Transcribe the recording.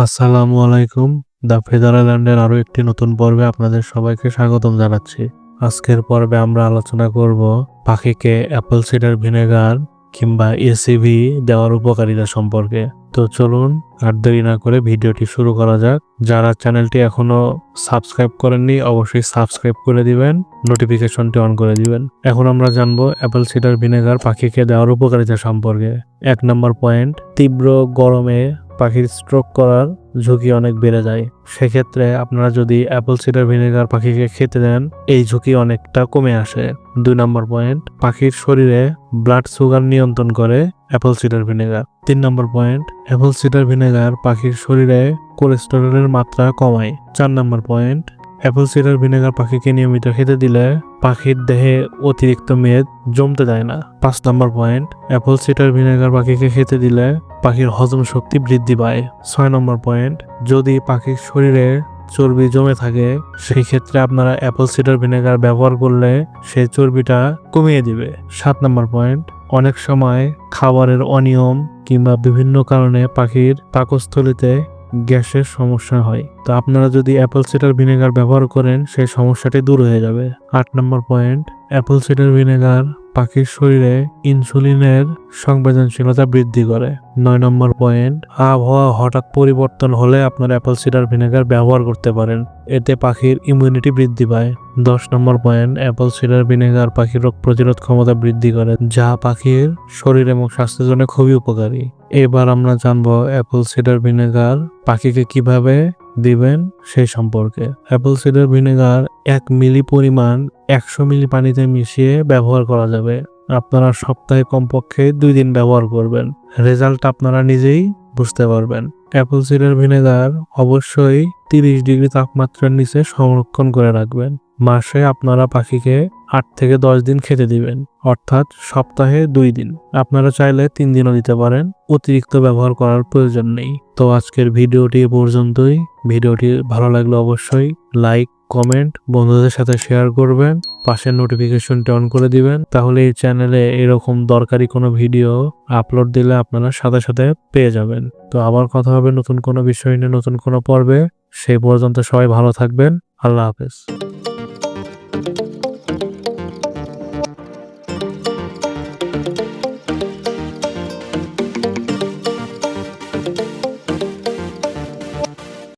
আসসালামু আলাইকুম। The feather আইল্যান্ডের আরও একটি নতুন পর্বে আপনাদের সবাইকে স্বাগতম জানাচ্ছি। আজকের পর্বে আমরা আলোচনা করব পাখিকে অ্যাপল সিডার ভিনেগার কিংবা এসিভি দেওয়ার উপকারিতা সম্পর্কে। তো চলুন আর দেরি না করে ভিডিওটি শুরু করা যাক। যারা চ্যানেলটি এখনো সাবস্ক্রাইব করেননি অবশ্যই সাবস্ক্রাইব করে দিবেন, নোটিফিকেশনটি অন করে দিবেন। এখন আমরা জানবো অ্যাপল সিডার ভিনেগার পাখিকে দেওয়ার উপকারিতা সম্পর্কে। 1 নম্বর পয়েন্ট, তীব্র গরমে পাখির স্ট্রোক করার ঝুঁকি অনেক বেড়ে যায়। সেক্ষেত্রে আপনারা যদি অ্যাপল সিডার ভিনেগার পাখিকে খেতে দেন, এই ঝুঁকি অনেকটা কমে আসে। 2 নম্বর পয়েন্ট, পাখির শরীরে ব্লাড সুগার নিয়ন্ত্রণ করে অ্যাপল সিডার ভিনেগার। 3 নম্বর পয়েন্ট, অ্যাপল সিডার ভিনেগার পাখির শরীরে কোলেস্টেরলের মাত্রা কমায়। 4 নম্বর পয়েন্ট, অ্যাপল সিডার ভিনেগার পাখিকে নিয়মিত খেতে দিলে পাখির দেহে অতিরিক্ত মেদ জমতে দেয় না। 5 নম্বর পয়েন্ট, অ্যাপল সিডার ভিনেগার পাখিকে খেতে দিলে পাখির হজম শক্তি বৃদ্ধি পায়। 6 নম্বর পয়েন্ট, যদি পাখির শরীরে চর্বি জমে থাকে সেই ক্ষেত্রে আপনারা অ্যাপল সিডার ভিনেগার ব্যবহার করলে সেই চর্বিটা কমিয়ে দিবে। 7 নম্বর পয়েন্ট, অনেক সময় খাবারের অনিয়ম কিংবা বিভিন্ন কারণে পাখির পাকস্থলীতে গ্যাসের সমস্যা হয়, তো আপনারা যদি অ্যাপল সিডার ভিনেগার ব্যবহার করেন সেই সমস্যাটি দূর হয়ে যাবে। 8 নম্বর পয়েন্ট, অ্যাপল সিডার ভিনেগার পাখির শরীরে ইনসুলিনের সংবেদনশীলতা বৃদ্ধি করে। 9 নম্বর পয়েন্ট, আবহাওয়া হঠাৎ পরিবর্তন হলে আপনারা অ্যাপল সিডার ভিনেগার ব্যবহার করতে পারেন, এতে পাখির ইমিউনিটি বৃদ্ধি পায়। 10 নম্বর পয়েন্ট, অ্যাপল সিডার ভিনেগার পাখির রোগ প্রতিরোধ ক্ষমতা বৃদ্ধি করে, যা পাখির শরীর এবং স্বাস্থ্যের জন্য খুবই উপকারী। এবার আমরা জানবো অ্যাপল সিডার ভিনেগার পাখিকে কিভাবে দিবেন সেই সম্পর্কে। অ্যাপল সিডার ভিনেগার 1 মিলি পরিমাণ 100 মিলি পানিতে মিশিয়ে ব্যবহার করা যাবে। আপনারা সপ্তাহে কমপক্ষে 2 দিন ব্যবহার করবেন, রেজাল্ট আপনারা নিজেই বুঝতে পারবেন। অ্যাপল সিডার ভিনেগার অবশ্যই 30 ডিগ্রি তাপমাত্রার নিচে সংরক্ষণ করে রাখবেন। মাসে আপনারা পাখিকে 8 থেকে 10 দিন খেতে দিবেন, অর্থাৎ সপ্তাহে 2 দিন। আপনারা চাইলে 3 দিনও দিতে পারেন, অতিরিক্ত ব্যবহার করার প্রয়োজন নেই। তো আজকের ভিডিওটি এ পর্যন্তই। ভিডিওটি ভালো লাগলে অবশ্যই লাইক, কমেন্ট, বন্ধুদের সাথে শেয়ার করবেন, পাশের নোটিফিকেশনটি অন করে দিবেন, তাহলে এই চ্যানেলে এরকম দরকারি কোনো ভিডিও আপলোড দিলে আপনারা সাথে সাথে পেয়ে যাবেন। তো আবার কথা হবে নতুন কোনো বিষয় নিয়ে, নতুন কোনো পর্বে। সেই পর্যন্ত সবাই ভালো থাকবেন। আল্লাহ হাফেজ।